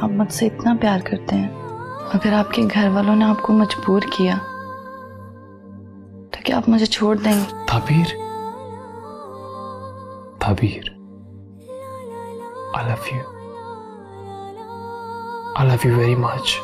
आप मुझसे इतना प्यार करते हैं, अगर आपके घर वालों ने आपको मजबूर किया तो क्या आप मुझे छोड़ देंगे? ताबीर, ताबीर, I love you. I love you very much.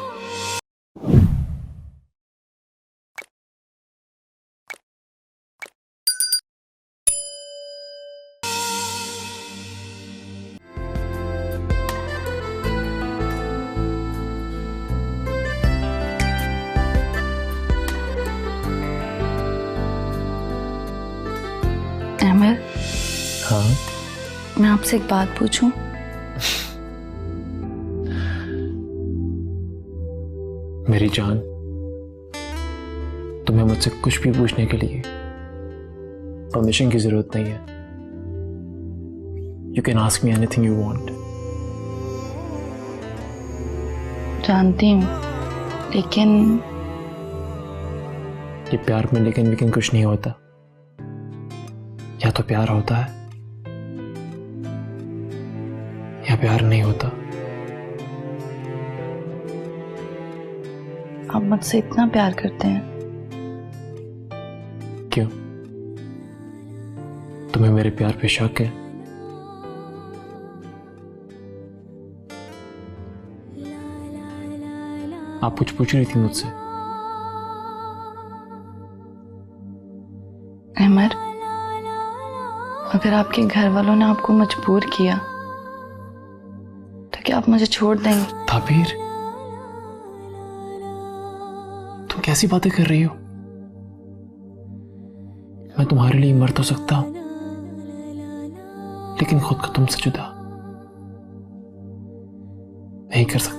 Ahmad, हाँ, मैं आपसे एक बात पूछूं? मेरी जान, तुम्हें मुझसे कुछ भी पूछने के लिए परमिशन की जरूरत नहीं है। You can ask me anything you want. जानती हूँ, लेकिन ये प्यार में लेकिन विकिन कुछ नहीं होता। या तो प्यार होता है या प्यार नहीं होता। आप मुझसे इतना प्यार करते हैं। क्यों? तुम्हें मेरे प्यार पे शक है? आप कुछ पूछ रही थी मुझसे? अहमद, अगर आपके घर वालों ने आपको मजबूर किया तो क्या आप मुझे छोड़ देंगे? ताबीर, तुम कैसी बातें कर रही हो? मैं तुम्हारे लिए मर तो सकता हूं, लेकिन खुद को तुमसे जुदा नहीं कर सकता।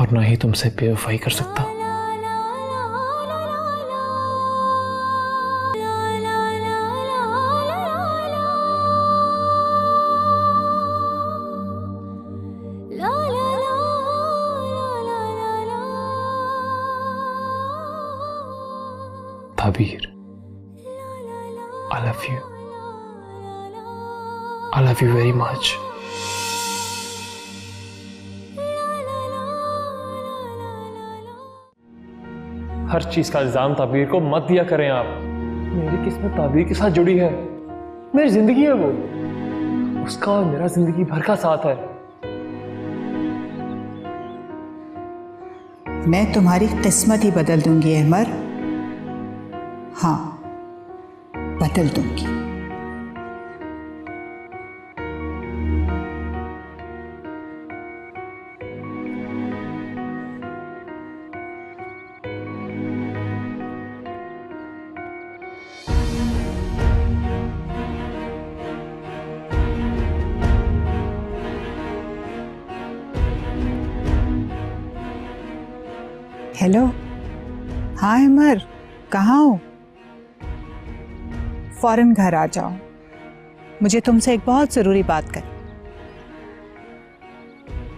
और ना ही तुमसे बेवफाई कर सकता। ताबीर, I love you. I love you very much. हर चीज का इल्जाम ताबीर को मत दिया करें आप। मेरी किस्मत ताबीर के साथ जुड़ी है, मेरी जिंदगी है वो, उसका और मेरा जिंदगी भर का साथ है। मैं तुम्हारी किस्मत ही बदल दूंगी अहमद। हाँ, बदल दूंगी। हेलो, हाँ अहमद, कहाँ हो? फौरन घर आ जाओ, मुझे तुमसे एक बहुत जरूरी बात करनी।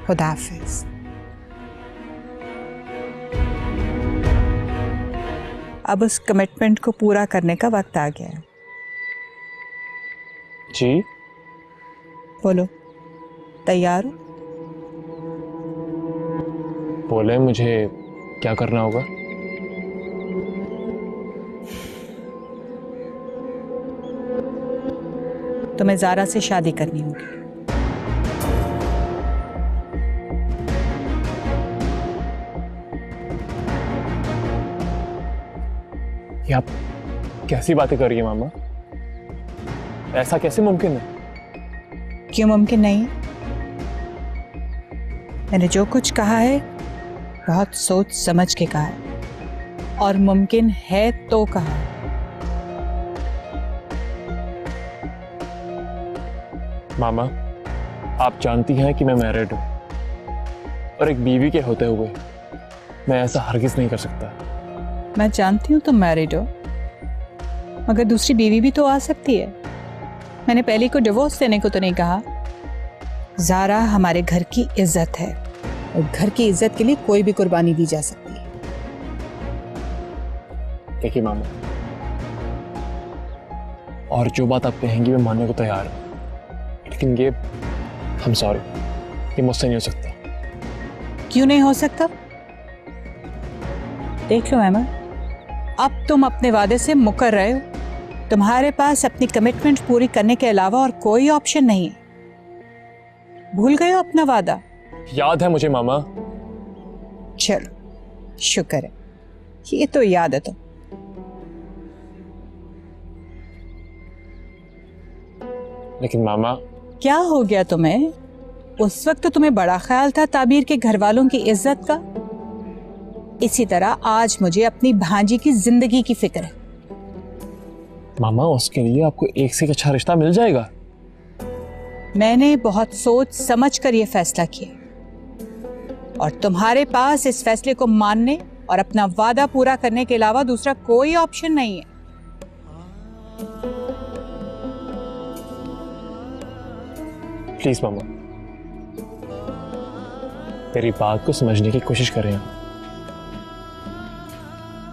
खुदा हाफिज। अब उस कमिटमेंट को पूरा करने का वक्त आ गया है। जी बोलो, तैयार हो? बोले, मुझे क्या करना होगा? तुम्हें ज़ारा से शादी करनी होगी। ये आप कैसी बातें कर रही है मामा? ऐसा कैसे मुमकिन है? क्यों मुमकिन नहीं? मैंने जो कुछ कहा है बहुत सोच समझ के कहा है, और मुमकिन है तो कहा है। मामा, आप जानती हैं कि मैं मैरिड हूं, और एक बीवी के होते हुए मैं ऐसा हरगिज नहीं कर सकता। मैं जानती हूँ तुम मैरिड हो, मगर दूसरी बीवी भी तो आ सकती है। मैंने पहले को डिवोर्स देने को तो नहीं कहा। ज़ारा हमारे घर की इज्जत है, और घर की इज्जत के लिए कोई भी कुर्बानी दी जा सकती है। देखिए मामा, और जो बात आप कहेंगी मैं मानने को तैयार हूँ, लेकिन ये I'm sorry, ये मुझसे नहीं हो सकता। क्यों नहीं हो सकता? देख लो अहमद, अब तुम अपने वादे से मुकर रहे हो। तुम्हारे पास अपनी कमिटमेंट पूरी करने के अलावा और कोई ऑप्शन नहीं है। भूल गए हो अपना वादा? याद है मुझे मामा। चलो शुक्र है, ये तो याद है। तो लेकिन मामा, क्या हो गया तुम्हें? उस वक्त तो तुम्हें बड़ा ख्याल था ताबीर के घर वालों की इज्जत का। इसी तरह आज मुझे अपनी भांजी की जिंदगी की फिक्र है। मामा उसके लिए आपको एक से एक अच्छा रिश्ता मिल जाएगा। मैंने बहुत सोच समझ कर यह फैसला किया और तुम्हारे पास इस फैसले को मानने और अपना वादा पूरा करने के अलावा दूसरा कोई ऑप्शन नहीं है। प्लीज मामा, मेरी बात को समझने की कोशिश करें।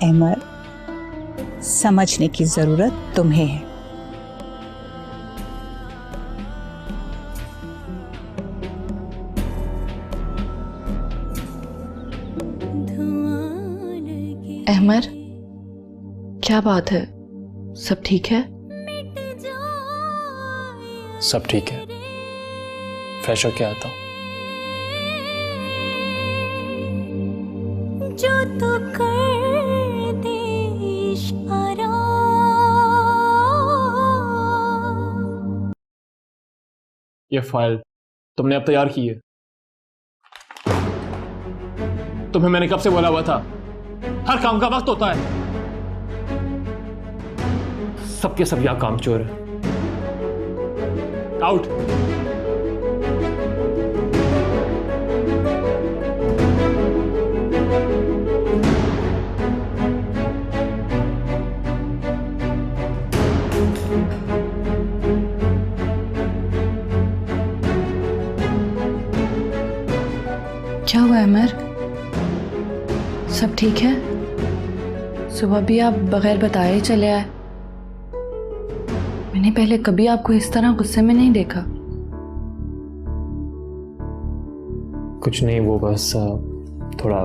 अहमद, समझने की जरूरत तुम्हें है। अहमद, क्या बात है? सब ठीक है? सब ठीक है, फ्रेश होके आता हूँ। जो तो कर दे इशारा। ये फाइल तुमने अब तैयार की है? तुम्हें मैंने कब से बोला हुआ था, हर काम का वक्त होता है। सबके सब यहां काम चोर है। आउट। क्या हुआ अमर? सब ठीक है? सुबह भी आप बगैर बताए ही चले आए। मैंने पहले कभी आपको इस तरह गुस्से में नहीं देखा। कुछ नहीं, वो बस थोड़ा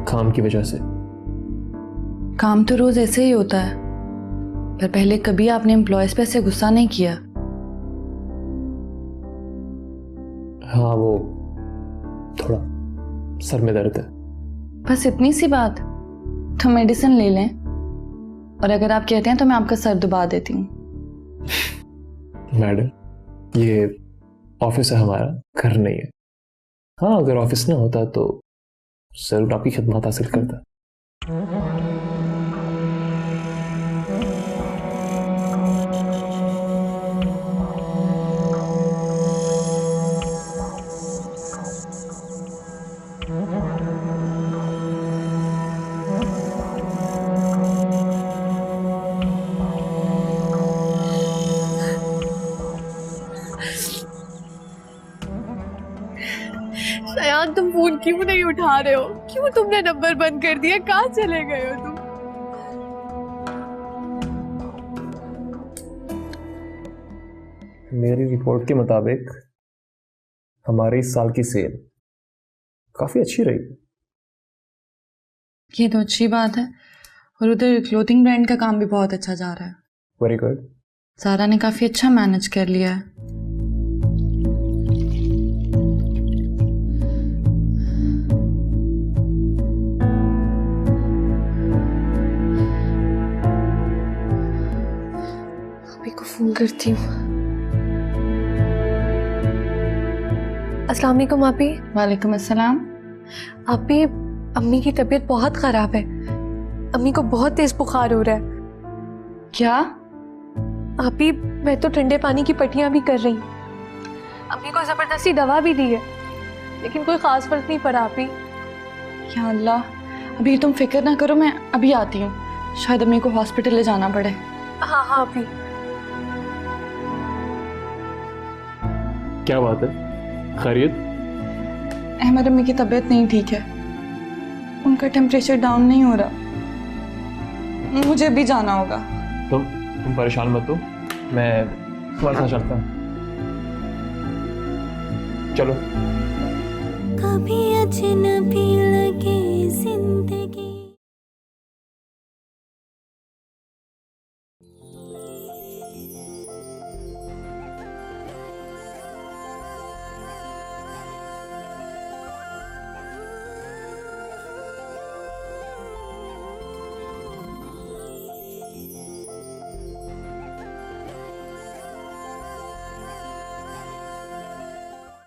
काम की वजह से। काम तो रोज ऐसे ही होता है, पर पहले कभी आपने एम्प्लॉयज पे ऐसे गुस्सा नहीं किया। हाँ, वो थोड़ा सर में दर्द है। बस इतनी सी बात, तो मेडिसिन ले लें, और अगर आप कहते हैं तो मैं आपका सर दबा देती हूँ। मैडम, ये ऑफिस है हमारा, घर नहीं है। हाँ, अगर ऑफिस ना होता तो जरूर आपकी खिदमत हासिल करता। सयान, तुम फोन क्यों नहीं उठा रहे हो? क्यों तुमने नंबर बंद कर दिया? कहाँ चले गए हो तुम? मेरी रिपोर्ट के मुताबिक हमारे इस साल की सेल काफी अच्छी रही। ये तो अच्छी बात है, और उधर क्लोथिंग ब्रांड का काम भी बहुत अच्छा जा रहा है। Very good. सारा ने काफी अच्छा मैनेज कर लिया है। अभी को फोन करती हूँ। अस्सलाम वालेकुम आपी। वालेकुम अस्सलाम। आपी, अम्मी की तबीयत बहुत खराब है। अम्मी को बहुत तेज बुखार हो रहा है। क्या? आपी, मैं तो ठंडे पानी की पट्टियां भी कर रही हूँ। अम्मी को जबरदस्ती दवा भी दी है, लेकिन कोई खास फर्क नहीं पड़ा आपी। या अल्लाह, अभी तुम फिक्र ना करो, मैं अभी आती हूँ। शायद अम्मी को हॉस्पिटल ले जाना पड़े। हाँ हाँ आपी। क्या बात है, खैरियत? अहमद, अम्मी की तबीयत नहीं ठीक है, उनका टेम्परेचर डाउन नहीं हो रहा। मुझे भी जाना होगा। तुम परेशान मत हो, मैं तुम्हारे साथ चलता हूँ। चलो। कभी अजनबी लगे जिंदगी